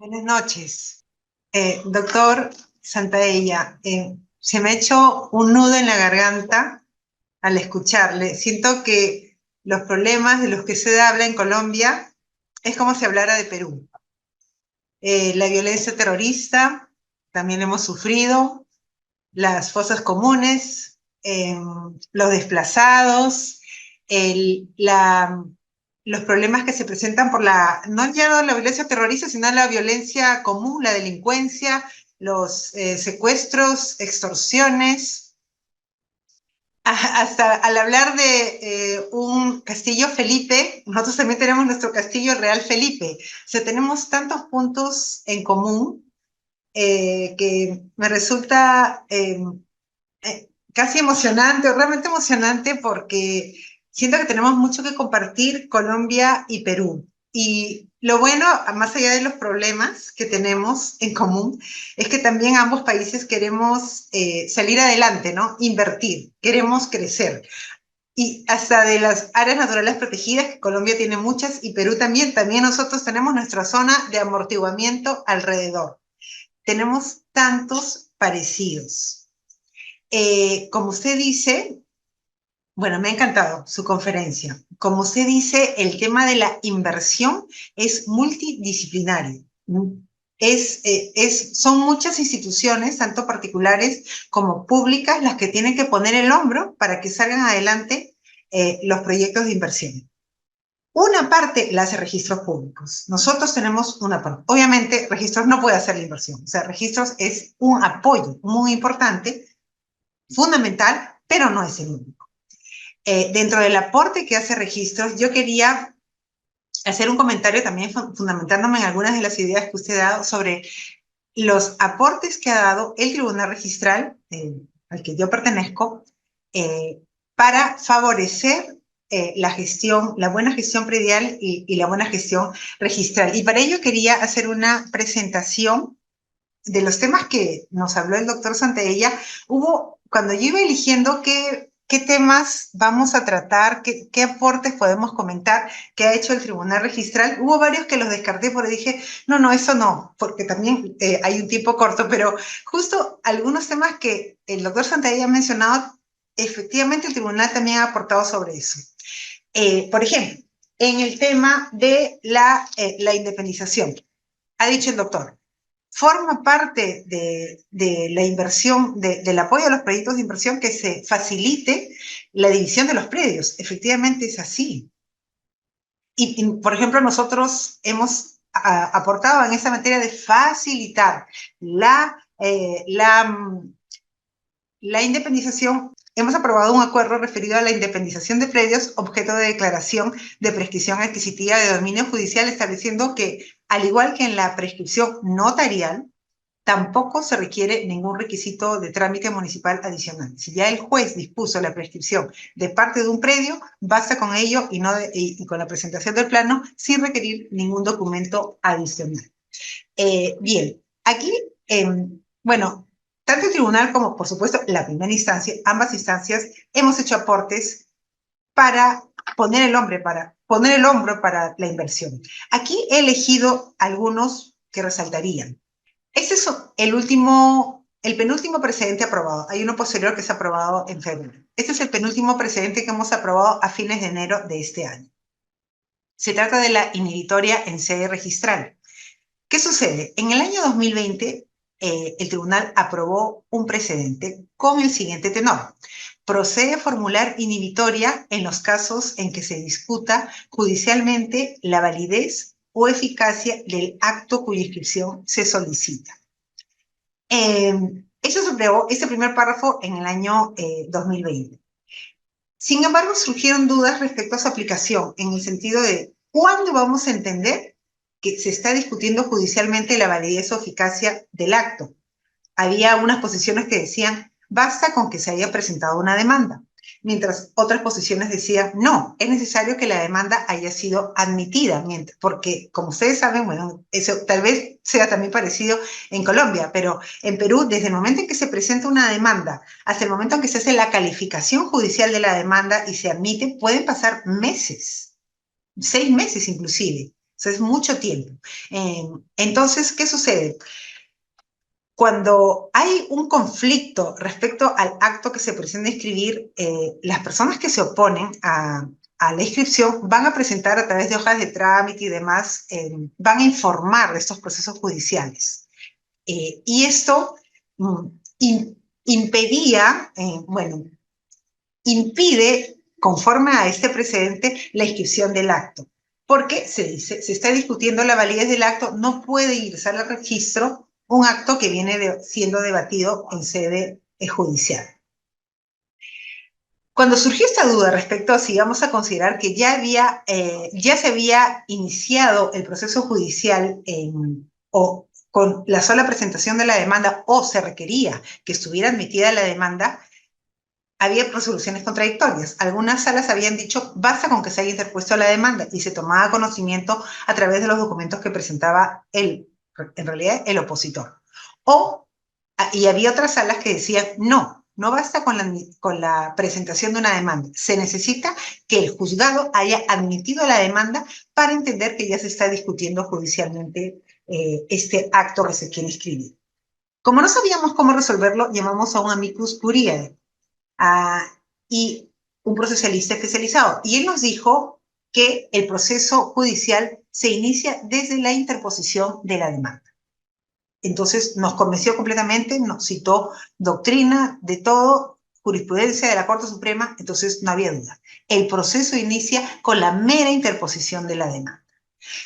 Buenas noches. Doctor Santaella, se me ha hecho un nudo en la garganta al escucharle. Siento que los problemas de los que se habla en Colombia es como si hablara de Perú. La violencia terrorista también hemos sufrido, las fosas comunes, los desplazados, los problemas que se presentan por no ya la violencia terrorista, sino la violencia común, la delincuencia, los secuestros, extorsiones, hasta al hablar de un castillo Felipe, nosotros también tenemos nuestro castillo Real Felipe. O sea, tenemos tantos puntos en común que me resulta casi emocionante, o realmente emocionante, porque siento que tenemos mucho que compartir Colombia y Perú. Y lo bueno, más allá de los problemas que tenemos en común, es que también ambos países queremos salir adelante, ¿no? Invertir, queremos crecer. Y hasta de las áreas naturales protegidas, que Colombia tiene muchas, y Perú también, también nosotros tenemos nuestra zona de amortiguamiento alrededor. Tenemos tantos parecidos. Como usted dice, bueno, me ha encantado su conferencia. Como usted dice, el tema de la inversión es multidisciplinario. Son muchas instituciones, tanto particulares como públicas, las que tienen que poner el hombro para que salgan adelante los proyectos de inversión. Una parte la hace registros públicos. Nosotros tenemos una parte. Obviamente, registros no puede hacer la inversión. O sea, registros es un apoyo muy importante, fundamental, pero no es el único. Dentro del aporte que hace registros, yo quería hacer un comentario también fundamentándome en algunas de las ideas que usted ha dado sobre los aportes que ha dado el Tribunal Registral, al que yo pertenezco, para favorecer la gestión, la buena gestión predial y la buena gestión registral. Y para ello quería hacer una presentación de los temas que nos habló el doctor Santaella. Cuando yo iba eligiendo qué temas vamos a tratar, qué aportes podemos comentar que ha hecho el Tribunal Registral, hubo varios que los descarté porque dije, no, eso no, porque también hay un tiempo corto, pero justo algunos temas que el doctor Santaella ha mencionado, efectivamente el Tribunal también ha aportado sobre eso. Por ejemplo, en el tema de la independización, ha dicho el doctor, forma parte de la inversión, del apoyo a los proyectos de inversión que se facilite la división de los predios. Efectivamente es así. Y por ejemplo, nosotros hemos aportado en esa materia de facilitar la independización. Hemos aprobado un acuerdo referido a la independización de predios objeto de declaración de prescripción adquisitiva de dominio judicial, estableciendo que, al igual que en la prescripción notarial, tampoco se requiere ningún requisito de trámite municipal adicional. Si ya el juez dispuso la prescripción de parte de un predio, basta con ello y con la presentación del plano sin requerir ningún documento adicional. Bien, aquí, bueno, tanto el tribunal como, por supuesto, la primera instancia, ambas instancias, hemos hecho aportes para poner el hombro para la inversión. Aquí he elegido algunos que resaltarían. Este es el penúltimo precedente aprobado. Hay uno posterior que se ha aprobado en febrero. Este es el penúltimo precedente que hemos aprobado a fines de enero de este año. Se trata de la inhibitoria en sede registral. ¿Qué sucede? En el año 2020, el tribunal aprobó un precedente con el siguiente tenor. Procede a formular inhibitoria en los casos en que se discuta judicialmente la validez o eficacia del acto cuya inscripción se solicita. Eso se aprobó, este primer párrafo, en el año 2020. Sin embargo, surgieron dudas respecto a su aplicación, en el sentido de ¿cuándo vamos a entender que se está discutiendo judicialmente la validez o eficacia del acto? Había unas posiciones que decían, basta con que se haya presentado una demanda, mientras otras posiciones decían, no, es necesario que la demanda haya sido admitida, porque como ustedes saben, bueno, eso tal vez sea también parecido en Colombia, pero en Perú, desde el momento en que se presenta una demanda hasta el momento en que se hace la calificación judicial de la demanda y se admite, pueden pasar meses, 6 meses inclusive. sea, es mucho tiempo. Entonces, ¿qué sucede? Cuando hay un conflicto respecto al acto que se pretende inscribir, las personas que se oponen a la inscripción van a presentar a través de hojas de trámite y demás, van a informar de estos procesos judiciales. Y esto impedía, bueno, impide, conforme a este precedente, la inscripción del acto. Porque se dice, se está discutiendo la validez del acto, no puede ingresar al registro un acto que viene siendo debatido en sede judicial. Cuando surgió esta duda respecto a si vamos a considerar que ya se había iniciado el proceso judicial o con la sola presentación de la demanda, o se requería que estuviera admitida la demanda, había resoluciones contradictorias. Algunas salas habían dicho, basta con que se haya interpuesto la demanda, y se tomaba conocimiento a través de los documentos que presentaba en realidad el opositor. Y había otras salas que decían, no basta con la presentación de una demanda. Se necesita que el juzgado haya admitido la demanda para entender que ya se está discutiendo judicialmente este acto que se quiere inscribir. Como no sabíamos cómo resolverlo, llamamos a un amicus curiae y un procesalista especializado. Y él nos dijo que el proceso judicial se inicia desde la interposición de la demanda. Entonces nos convenció completamente, nos citó doctrina de todo, jurisprudencia de la Corte Suprema, entonces no había duda. El proceso inicia con la mera interposición de la demanda.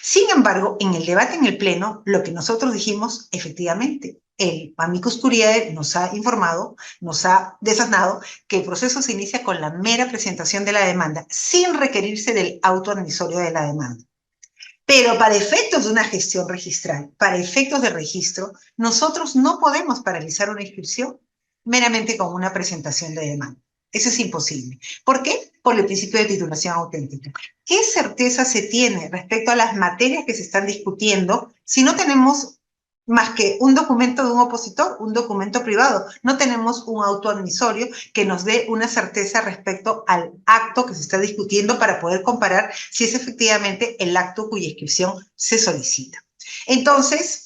Sin embargo, en el debate en el Pleno, lo que nosotros dijimos, efectivamente, el amicus curiae nos ha informado, nos ha desasnado que el proceso se inicia con la mera presentación de la demanda, sin requerirse del auto admisorio de la demanda. Pero para efectos de una gestión registral, para efectos de registro, nosotros no podemos paralizar una inscripción meramente con una presentación de demanda. Eso es imposible. ¿Por qué? Por el principio de titulación auténtica. ¿Qué certeza se tiene respecto a las materias que se están discutiendo si no tenemos más que un documento de un opositor, un documento privado? No tenemos un auto admisorio que nos dé una certeza respecto al acto que se está discutiendo para poder comparar si es efectivamente el acto cuya inscripción se solicita. Entonces,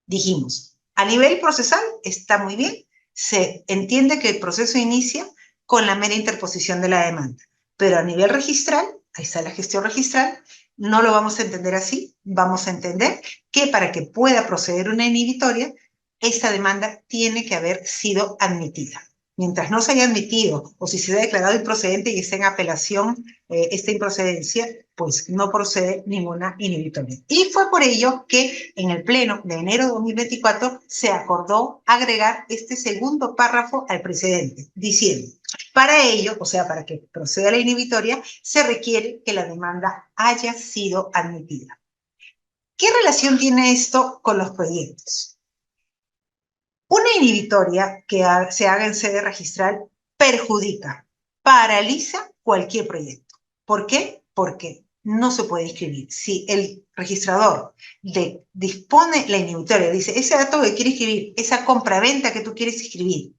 dijimos, a nivel procesal está muy bien, se entiende que el proceso inicia con la mera interposición de la demanda, pero a nivel registral, ahí está la gestión registral, no lo vamos a entender así, vamos a entender que para que pueda proceder una inhibitoria, esta demanda tiene que haber sido admitida. Mientras no se haya admitido o si se ha declarado improcedente y está en apelación esta improcedencia, pues no procede ninguna inhibitoria. Y fue por ello que en el Pleno de enero de 2024 se acordó agregar este segundo párrafo al precedente, diciendo, para ello, o sea, para que proceda la inhibitoria, se requiere que la demanda haya sido admitida. ¿Qué relación tiene esto con los proyectos? Una inhibitoria que se haga en sede registral perjudica, paraliza cualquier proyecto. ¿Por qué? Porque no se puede inscribir. Si el registrador dispone la inhibitoria, dice, ese dato que quiere inscribir, esa compraventa que tú quieres inscribir,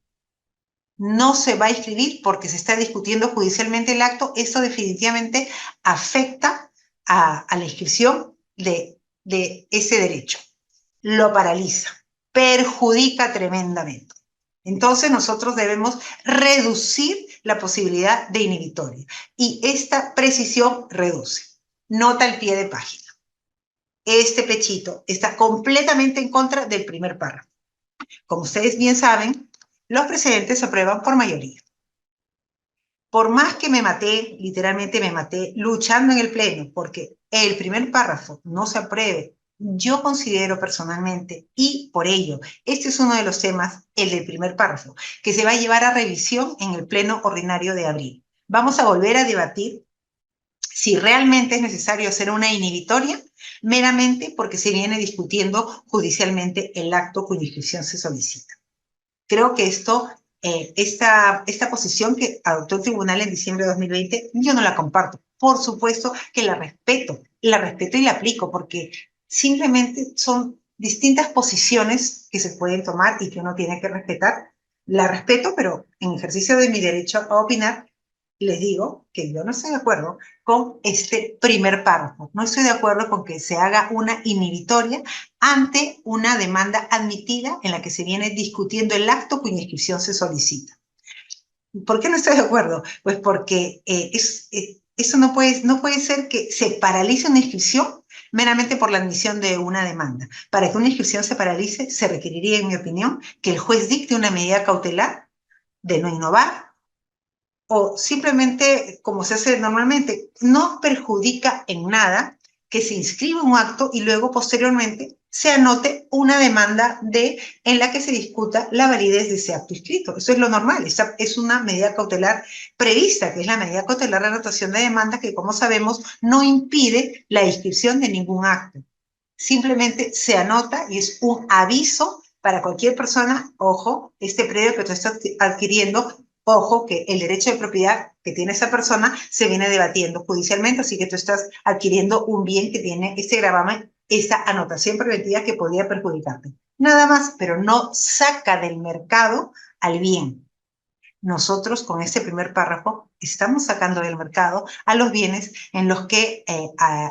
no se va a inscribir porque se está discutiendo judicialmente el acto, eso definitivamente afecta a la inscripción de ese derecho. Lo paraliza, perjudica tremendamente. Entonces nosotros debemos reducir la posibilidad de inhibitoria y esta precisión reduce. Nota al pie de página. Este pechito está completamente en contra del primer párrafo. Como ustedes bien saben, los precedentes se aprueban por mayoría. Por más que me maté, literalmente me maté luchando en el Pleno, porque el primer párrafo no se apruebe, yo considero personalmente, y por ello, este es uno de los temas, el del primer párrafo, que se va a llevar a revisión en el Pleno ordinario de abril. Vamos a volver a debatir si realmente es necesario hacer una inhibitoria, meramente porque se viene discutiendo judicialmente el acto cuya inscripción se solicita. Creo que esta posición que adoptó el tribunal en diciembre de 2020, yo no la comparto. Por supuesto que la respeto y la aplico, porque simplemente son distintas posiciones que se pueden tomar y que uno tiene que respetar. La respeto, pero en ejercicio de mi derecho a opinar, les digo que yo no estoy de acuerdo con este primer párrafo. No estoy de acuerdo con que se haga una inhibitoria ante una demanda admitida en la que se viene discutiendo el acto cuya inscripción se solicita. ¿Por qué no estoy de acuerdo? Pues porque eso no puede ser que se paralice una inscripción meramente por la admisión de una demanda. Para que una inscripción se paralice, se requeriría, en mi opinión, que el juez dicte una medida cautelar de no innovar, o simplemente, como se hace normalmente, no perjudica en nada que se inscriba un acto y luego posteriormente se anote una demanda en la que se discuta la validez de ese acto inscrito. Eso es lo normal, esa es una medida cautelar prevista, que es la medida cautelar de anotación de demanda, que como sabemos no impide la inscripción de ningún acto. Simplemente se anota y es un aviso para cualquier persona: ojo, este predio que tú estás adquiriendo, ojo, que el derecho de propiedad que tiene esa persona se viene debatiendo judicialmente, así que tú estás adquiriendo un bien que tiene este gravamen, esta anotación preventiva que podría perjudicarte. Nada más, pero no saca del mercado al bien. Nosotros con este primer párrafo estamos sacando del mercado a los bienes en los que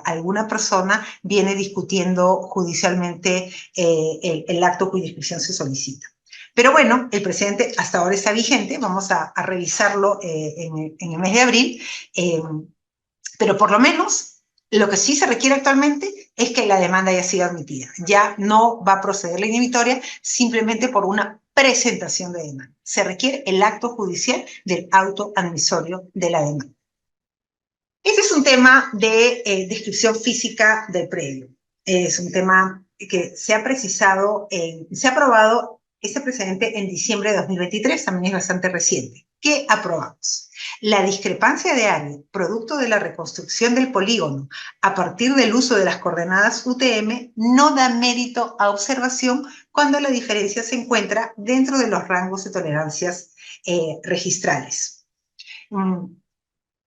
alguna persona viene discutiendo judicialmente el acto cuya inscripción se solicita. Pero bueno, el precedente hasta ahora está vigente, vamos a revisarlo en el mes de abril, pero por lo menos lo que sí se requiere actualmente es que la demanda haya sido admitida. Ya no va a proceder la inhibitoria simplemente por una presentación de demanda. Se requiere el acto judicial del auto admisorio de la demanda. Este es un tema de descripción física del predio. Es un tema que se ha precisado, se ha aprobado este precedente en diciembre de 2023, también es bastante reciente. ¿Qué aprobamos? La discrepancia de área, producto de la reconstrucción del polígono a partir del uso de las coordenadas UTM, no da mérito a observación cuando la diferencia se encuentra dentro de los rangos de tolerancias registrales.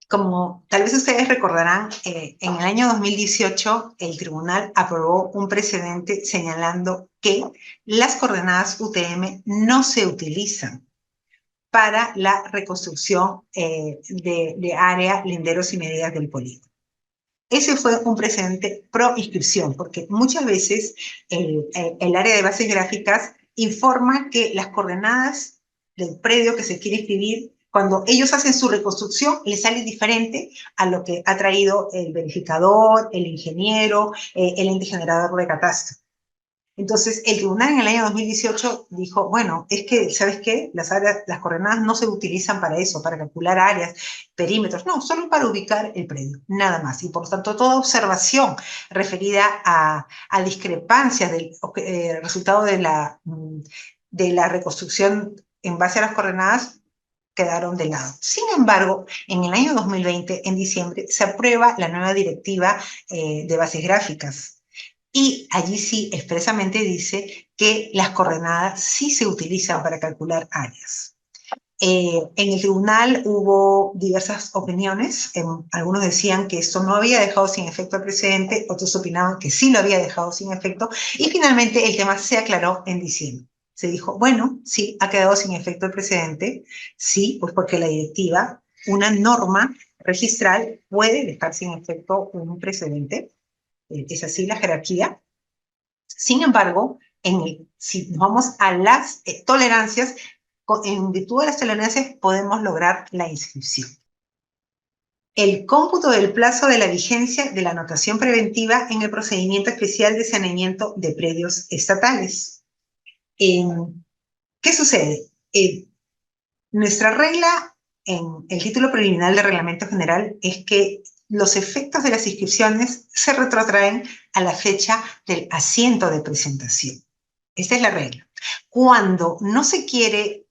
Como tal vez ustedes recordarán, en el año 2018 el tribunal aprobó un precedente señalando que las coordenadas UTM no se utilizan para la reconstrucción de área, linderos y medidas del polígono. Ese fue un precedente pro inscripción, porque muchas veces el área de bases gráficas informa que las coordenadas del predio que se quiere inscribir, cuando ellos hacen su reconstrucción, les sale diferente a lo que ha traído el verificador, el ingeniero, el ente generador de catastro. Entonces, el tribunal en el año 2018 dijo, bueno, es que, ¿sabes qué? Las coordenadas no se utilizan para eso, para calcular áreas, perímetros, no, solo para ubicar el predio, nada más. Y por lo tanto, toda observación referida a discrepancias del resultado de la reconstrucción en base a las coordenadas quedaron de lado. Sin embargo, en el año 2020, en diciembre, se aprueba la nueva directiva de bases gráficas. Y allí sí expresamente dice que las coordenadas sí se utilizan para calcular áreas. En el tribunal hubo diversas opiniones. Algunos decían que esto no había dejado sin efecto al precedente, otros opinaban que sí lo había dejado sin efecto, y finalmente el tema se aclaró en diciembre. Se dijo, bueno, sí, ha quedado sin efecto el precedente, sí, pues porque la directiva, una norma registral, puede dejar sin efecto un precedente. Es así la jerarquía. Sin embargo, si nos vamos a las tolerancias, en virtud de las tolerancias podemos lograr la inscripción. El cómputo del plazo de la vigencia de la anotación preventiva en el procedimiento especial de saneamiento de predios estatales. ¿Qué sucede? Nuestra regla en el título preliminar del Reglamento General es que los efectos de las inscripciones se retrotraen a la fecha del asiento de presentación. Esta es la regla. Cuando no se quiere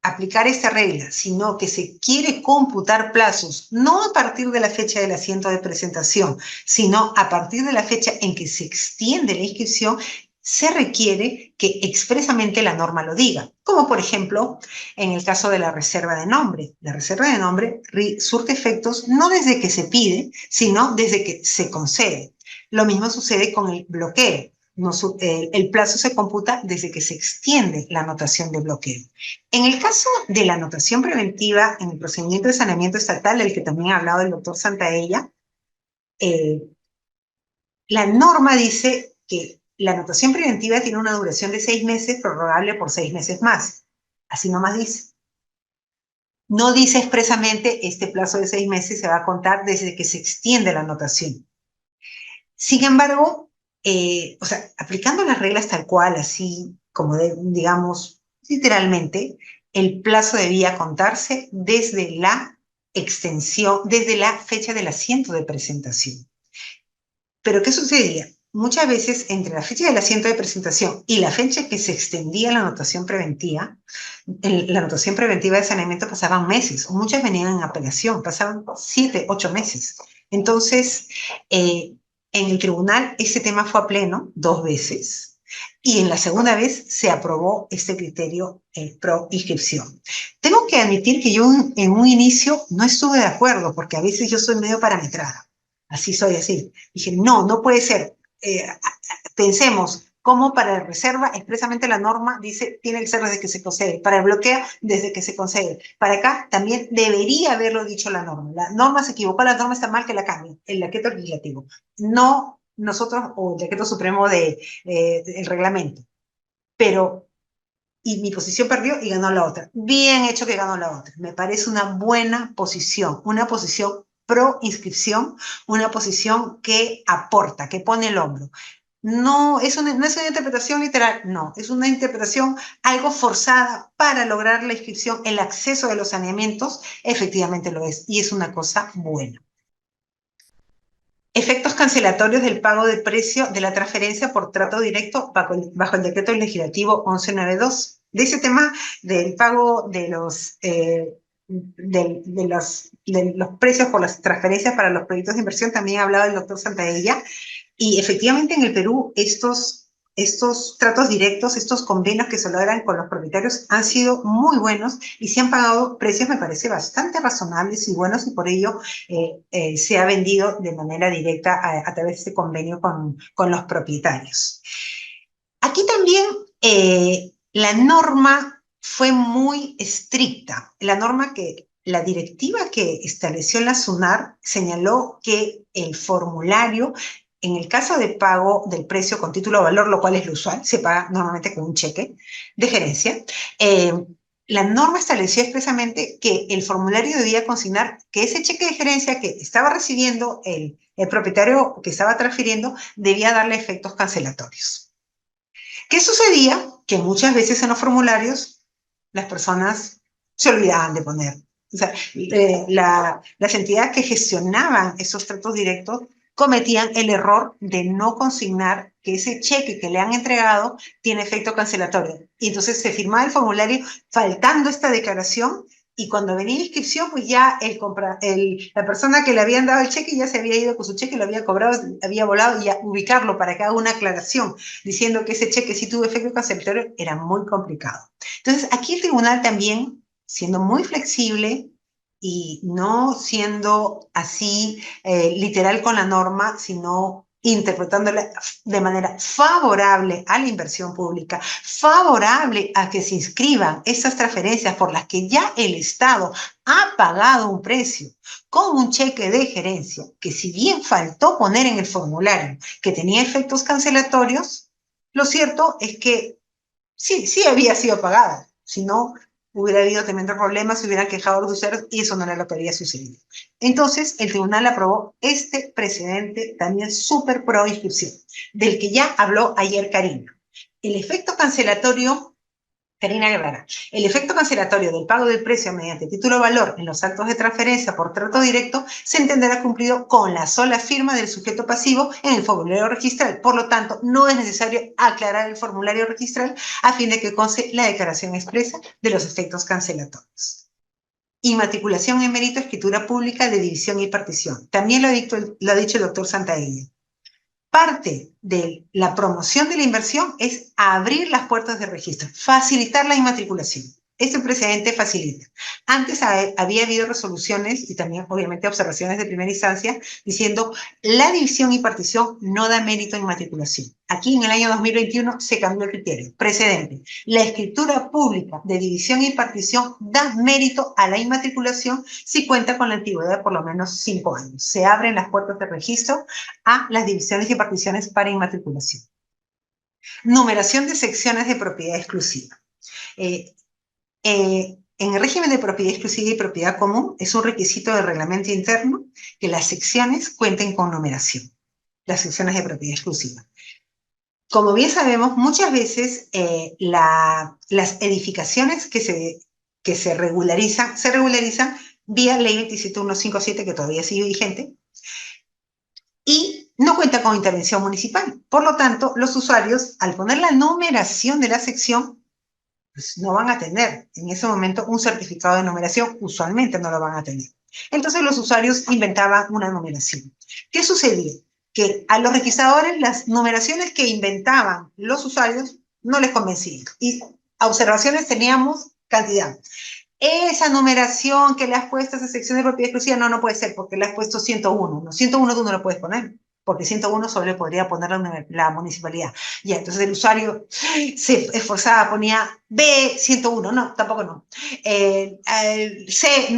aplicar esta regla, sino que se quiere computar plazos, no a partir de la fecha del asiento de presentación, sino a partir de la fecha en que se extiende la inscripción, se requiere que expresamente la norma lo diga, como por ejemplo en el caso de la reserva de nombre. La reserva de nombre surte efectos no desde que se pide, sino desde que se concede. Lo mismo sucede con el bloqueo. el plazo se computa desde que se extiende la anotación de bloqueo. En el caso de la anotación preventiva en el procedimiento de saneamiento estatal, del que también ha hablado el doctor Santaella, la norma dice que la anotación preventiva tiene una duración de 6 meses, prorrogable por 6 meses más. Así nomás dice. No dice expresamente este plazo de 6 meses se va a contar desde que se extiende la anotación. Sin embargo, o sea, aplicando las reglas tal cual, así como digamos, literalmente, el plazo debía contarse desde la extensión, desde la fecha del asiento de presentación. Pero ¿qué sucedía? Muchas veces entre la fecha del asiento de presentación y la fecha que se extendía la anotación preventiva, la anotación preventiva de saneamiento pasaban meses, o muchas venían en apelación, pasaban 7, 8 meses. Entonces, en el tribunal ese tema fue a pleno 2 veces, y en la segunda vez se aprobó este criterio pro inscripción. Tengo que admitir que yo en un inicio no estuve de acuerdo, porque a veces yo soy medio parametrada. Así soy, así. Dije, no, no puede ser. Pensemos, cómo para la reserva expresamente la norma dice tiene que ser desde que se concede, para el bloqueo desde que se concede. Para acá también debería haberlo dicho la norma. La norma se equivocó, la norma está mal, que la cambie, el decreto legislativo. No nosotros o el decreto supremo del reglamento. Pero, y mi posición perdió y ganó la otra. Bien hecho que ganó la otra. Me parece una buena posición, una posición pro inscripción, una posición que aporta, que pone el hombro. No es una interpretación literal, no, es una interpretación algo forzada para lograr la inscripción, el acceso de los saneamientos, efectivamente lo es, y es una cosa buena. Efectos cancelatorios del pago de precio de la transferencia por trato directo bajo el decreto legislativo 1192. De ese tema del pago de los precios por las transferencias para los proyectos de inversión también ha hablado el doctor Santaella. Y efectivamente en el Perú estos tratos directos, estos convenios que se logran con los propietarios han sido muy buenos y se han pagado precios, me parece, bastante razonables y buenos, y por ello se ha vendido de manera directa a través de este convenio con los propietarios. Aquí también la norma fue muy estricta. La directiva que estableció la SUNAR señaló que el formulario, en el caso de pago del precio con título de valor, lo cual es lo usual, se paga normalmente con un cheque de gerencia, la norma estableció expresamente que el formulario debía consignar que ese cheque de gerencia que estaba recibiendo el propietario que estaba transfiriendo debía darle efectos cancelatorios. ¿Qué sucedía? Que muchas veces en los formularios las personas se olvidaban de poner. O sea, las entidades que gestionaban esos tratos directos cometían el error de no consignar que ese cheque que le han entregado tiene efecto cancelatorio. Y entonces se firmaba el formulario faltando esta declaración, y cuando venía la inscripción, pues ya la persona que le habían dado el cheque ya se había ido con su cheque, lo había cobrado, había volado, y ya ubicarlo para que haga una aclaración diciendo que ese cheque sí tuvo efecto cancelatorio era muy complicado. Entonces, aquí el tribunal también, siendo muy flexible y no siendo así literal con la norma, sino interpretándola de manera favorable a la inversión pública, favorable a que se inscriban estas transferencias por las que ya el Estado ha pagado un precio con un cheque de gerencia, que si bien faltó poner en el formulario que tenía efectos cancelatorios, lo cierto es que sí había sido pagada. Si no, hubiera habido tremendo problemas, se hubieran quejado los usuarios y eso no era lo que había sucedido. Entonces, el tribunal aprobó este precedente también súper pro inscripción, del que ya habló ayer Karina. El efecto cancelatorio, Karina Guevara, el efecto cancelatorio del pago del precio mediante título de valor en los actos de transferencia por trato directo se entenderá cumplido con la sola firma del sujeto pasivo en el formulario registral. Por lo tanto, no es necesario aclarar el formulario registral a fin de que conste la declaración expresa de los efectos cancelatorios. Inmatriculación en mérito, escritura pública de división y partición. También lo ha dicho el doctor Santaella. Parte de la promoción de la inversión es abrir las puertas de registro, facilitar la inmatriculación. Este precedente facilita. Antes había habido resoluciones y también, obviamente, observaciones de primera instancia diciendo la división y partición no da mérito en matriculación. Aquí, en el año 2021, se cambió el criterio. Precedente. La escritura pública de división y partición da mérito a la inmatriculación si cuenta con la antigüedad de por lo menos 5 años. Se abren las puertas de registro a las divisiones y particiones para inmatriculación. Numeración de secciones de propiedad exclusiva. En el régimen de propiedad exclusiva y propiedad común es un requisito del reglamento interno que las secciones cuenten con numeración, las secciones de propiedad exclusiva. Como bien sabemos, muchas veces las edificaciones que se regularizan vía ley 27157, que todavía sigue vigente, y no cuenta con intervención municipal. Por lo tanto, los usuarios, al poner la numeración de la sección, pues no van a tener en ese momento un certificado de numeración, usualmente no lo van a tener. Entonces los usuarios inventaban una numeración. ¿Qué sucedía? Que a los registradores las numeraciones que inventaban los usuarios no les convencían. Y observaciones teníamos cantidad. Esa numeración que le has puesto a esa sección de propiedad exclusiva, no puede ser, porque le has puesto 101. No, 101 tú no lo puedes poner, porque 101 solo le podría poner la municipalidad. Ya, entonces el usuario se esforzaba, ponía B101, no, tampoco no. C,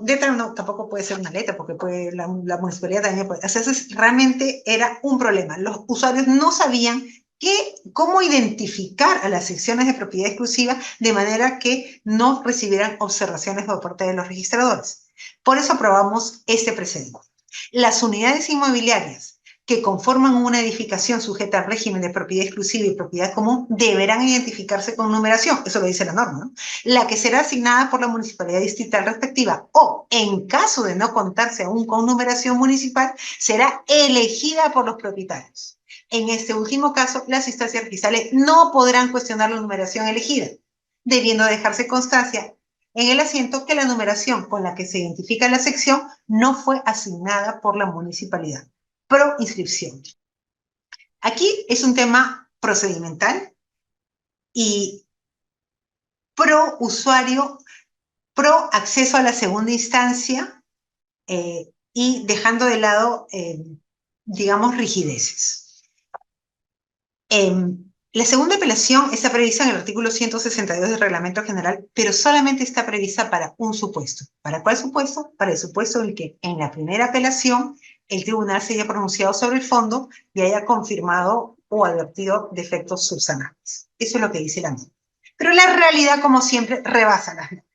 letra no, tampoco puede ser una letra, porque la municipalidad también puede. Entonces realmente era un problema. Los usuarios no sabían cómo identificar a las secciones de propiedad exclusiva de manera que no recibieran observaciones por parte de los registradores. Por eso aprobamos este precedente. Las unidades inmobiliarias que conforman una edificación sujeta al régimen de propiedad exclusiva y propiedad común deberán identificarse con numeración, eso lo dice la norma, ¿no? La que será asignada por la municipalidad distrital respectiva o, en caso de no contarse aún con numeración municipal, será elegida por los propietarios. En este último caso, las instancias registrales no podrán cuestionar la numeración elegida, debiendo dejarse constancia en el asiento que la numeración con la que se identifica la sección no fue asignada por la municipalidad. Pro inscripción. Aquí es un tema procedimental y pro usuario, pro acceso a la segunda instancia y dejando de lado, digamos, rigideces. La segunda apelación está prevista en el artículo 162 del Reglamento General, pero solamente está prevista para un supuesto. ¿Para cuál supuesto? Para el supuesto en el que en la primera apelación el tribunal se haya pronunciado sobre el fondo y haya confirmado o advertido defectos subsanables. Eso es lo que dice la norma. Pero la realidad, como siempre, rebasa las normas.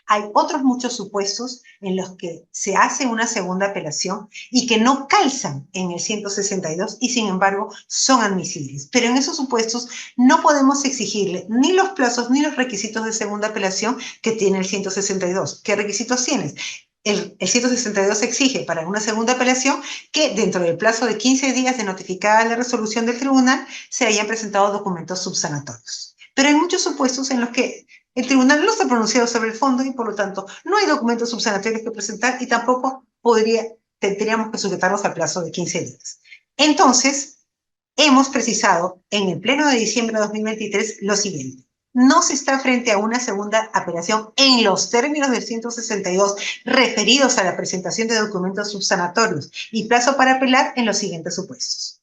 Hay otros muchos supuestos en los que se hace una segunda apelación y que no calzan en el 162 y sin embargo son admisibles. Pero en esos supuestos no podemos exigirle ni los plazos ni los requisitos de segunda apelación que tiene el 162. ¿Qué requisitos tienes? El 162 exige para una segunda apelación que dentro del plazo de 15 días de notificada la resolución del tribunal se hayan presentado documentos subsanatorios. Pero hay muchos supuestos en los que el tribunal no está pronunciado sobre el fondo y, por lo tanto, no hay documentos subsanatorios que presentar y tampoco tendríamos que sujetarnos al plazo de 15 días. Entonces, hemos precisado en el Pleno de diciembre de 2023 lo siguiente. No se está frente a una segunda apelación en los términos del 162 referidos a la presentación de documentos subsanatorios y plazo para apelar en los siguientes supuestos.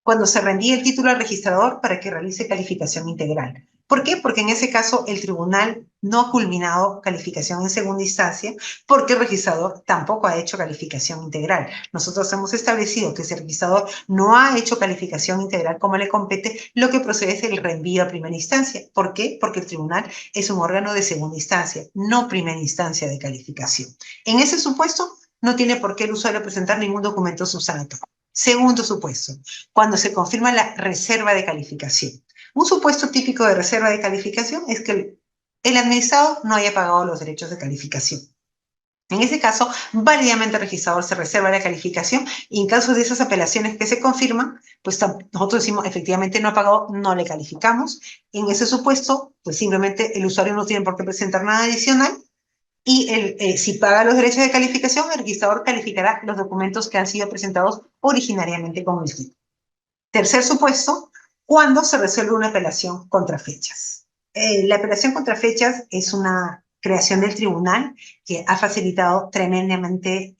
Cuando se reenvíe el título al registrador para que realice calificación integral. ¿Por qué? Porque en ese caso el tribunal no ha culminado calificación en segunda instancia porque el registrador tampoco ha hecho calificación integral. Nosotros hemos establecido que si el registrador no ha hecho calificación integral como le compete, lo que procede es el reenvío a primera instancia. ¿Por qué? Porque el tribunal es un órgano de segunda instancia, no primera instancia de calificación. En ese supuesto, no tiene por qué el usuario presentar ningún documento subsanatorio. Segundo supuesto, cuando se confirma la reserva de calificación. Un supuesto típico de reserva de calificación es que el administrado no haya pagado los derechos de calificación. En ese caso, válidamente el registrador se reserva la calificación y en caso de esas apelaciones que se confirman, pues nosotros decimos efectivamente no ha pagado, no le calificamos. En ese supuesto, pues simplemente el usuario no tiene por qué presentar nada adicional y si paga los derechos de calificación, el registrador calificará los documentos que han sido presentados originariamente con el título. Tercer supuesto, cuando se resuelve una apelación contra fechas. La apelación contra fechas es una creación del tribunal que ha facilitado tremendamente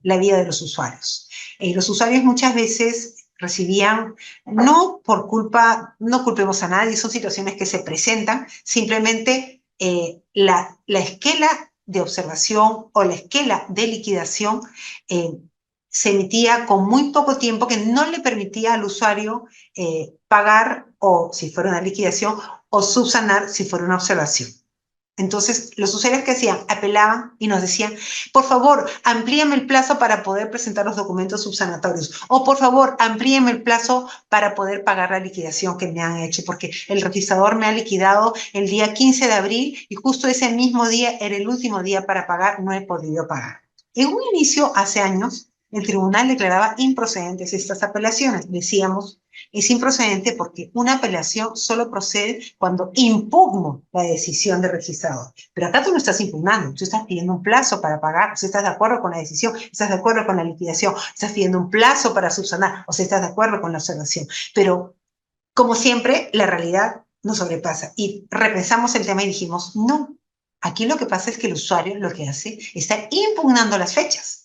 la vida de los usuarios. Los usuarios muchas veces recibían, no por culpa, no culpemos a nadie, son situaciones que se presentan, simplemente la esquela de observación o la esquela de liquidación eh, se emitía con muy poco tiempo que no le permitía al usuario pagar o si fuera una liquidación o subsanar si fuera una observación. Entonces, los usuarios que hacían, apelaban y nos decían, por favor, amplíame el plazo para poder presentar los documentos subsanatorios, o por favor, amplíame el plazo para poder pagar la liquidación que me han hecho, porque el registrador me ha liquidado el día 15 de abril y justo ese mismo día era el último día para pagar, no he podido pagar. En un inicio, hace años, el tribunal declaraba improcedentes estas apelaciones. Decíamos, es improcedente porque una apelación solo procede cuando impugno la decisión del registrador. Pero acá tú no estás impugnando, tú estás pidiendo un plazo para pagar, o sea, estás de acuerdo con la decisión, estás de acuerdo con la liquidación, estás pidiendo un plazo para subsanar, o sea, estás de acuerdo con la observación. Pero, como siempre, la realidad nos sobrepasa. Y repensamos el tema y dijimos, no, aquí lo que pasa es que el usuario lo que hace está impugnando las fechas.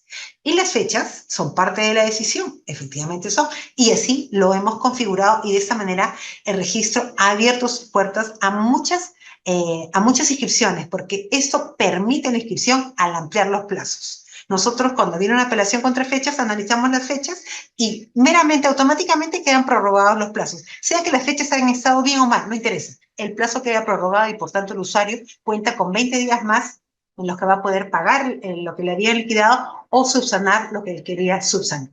Y las fechas son parte de la decisión, efectivamente son. Y así lo hemos configurado y de esta manera el registro ha abierto sus puertas a muchas inscripciones, porque esto permite la inscripción al ampliar los plazos. Nosotros cuando viene una apelación contra fechas, analizamos las fechas y meramente, automáticamente quedan prorrogados los plazos. Sea que las fechas hayan estado bien o mal, no interesa. El plazo queda prorrogado y por tanto el usuario cuenta con 20 días más en los que va a poder pagar lo que le había liquidado o subsanar lo que él quería subsanar.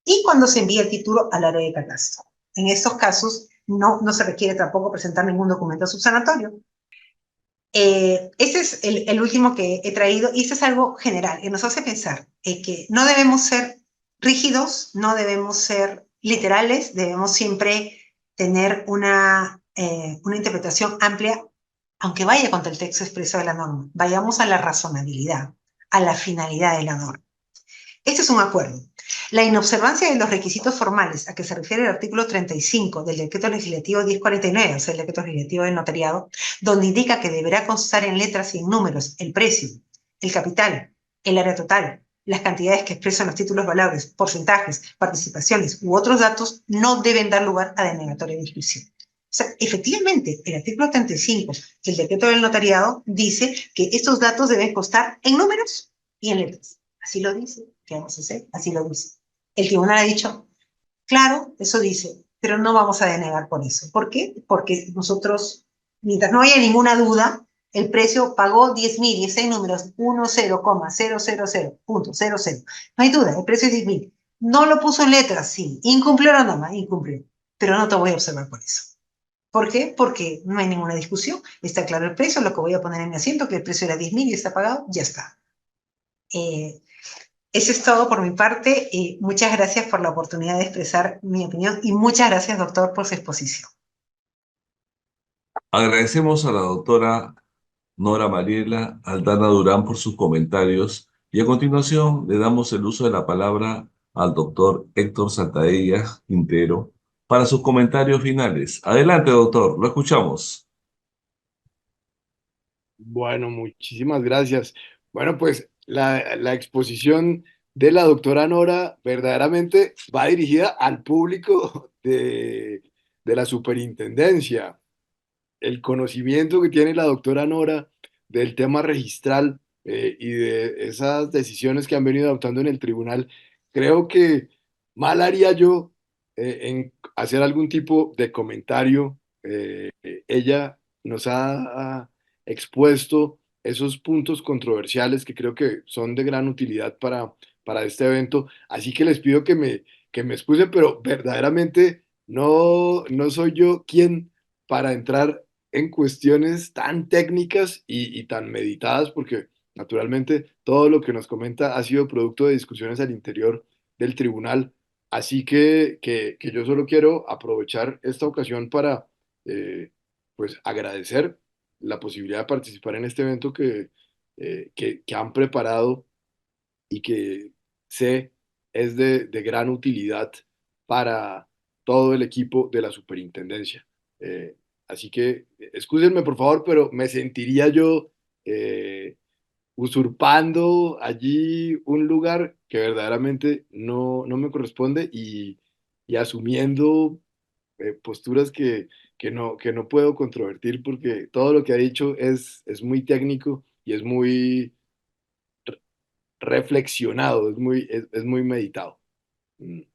Y cuando se envía el título al área de catastro. En estos casos no se requiere tampoco presentar ningún documento subsanatorio. Este es el último que he traído y este es algo general que nos hace pensar que no debemos ser rígidos, no debemos ser literales, debemos siempre tener una interpretación amplia, aunque vaya contra el texto expreso de la norma. Vayamos a la razonabilidad, a la finalidad de la norma. Este es un acuerdo. La inobservancia de los requisitos formales a que se refiere el artículo 35 del Decreto Legislativo 1049, o sea, el Decreto Legislativo del Notariado, donde indica que deberá constar en letras y en números el precio, el capital, el área total, las cantidades que expresan los títulos valores, porcentajes, participaciones u otros datos, no deben dar lugar a denegatoria de inscripción. O sea, efectivamente, el artículo 35 del Decreto del Notariado dice que estos datos deben constar en números y en letras. Así lo dice. ¿Qué vamos a hacer? Así lo dice. El tribunal ha dicho, claro, eso dice, pero no vamos a denegar por eso. ¿Por qué? Porque nosotros, mientras no haya ninguna duda, el precio pagó 10.000 y ese números 10,000.00. No hay duda, el precio es 10.000. No lo puso en letras, sí. Incumplió la norma, incumplió. Pero no te voy a observar por eso. ¿Por qué? Porque no hay ninguna discusión. Está claro el precio, lo que voy a poner en mi asiento, que el precio era 10.000 y está pagado, ya está. Eso es todo por mi parte. Muchas gracias por la oportunidad de expresar mi opinión y muchas gracias, doctor, por su exposición. Agradecemos a la doctora Nora Mariela Aldana Durán por sus comentarios y a continuación le damos el uso de la palabra al doctor Héctor Santaella Quintero para sus comentarios finales. Adelante, doctor, lo escuchamos. Bueno, muchísimas gracias. Bueno, pues la exposición de la doctora Nora verdaderamente va dirigida al público de la superintendencia. El conocimiento que tiene la doctora Nora del tema registral y de esas decisiones que han venido adoptando en el tribunal, creo que mal haría yo en hacer algún tipo de comentario. Ella nos ha expuesto esos puntos controversiales que creo que son de gran utilidad para este evento, así que les pido que me excusen, pero verdaderamente no soy yo quien para entrar en cuestiones tan técnicas y tan meditadas, porque naturalmente todo lo que nos comenta ha sido producto de discusiones al interior del tribunal. Así que yo solo quiero aprovechar esta ocasión para pues agradecer la posibilidad de participar en este evento que han preparado y que sé es de gran utilidad para todo el equipo de la superintendencia. Eh, Así que excúsenme por favor, pero me sentiría yo usurpando allí un lugar que verdaderamente no me corresponde y asumiendo posturas que no puedo controvertir porque todo lo que ha dicho es muy técnico y es muy reflexionado, es muy meditado. Mm.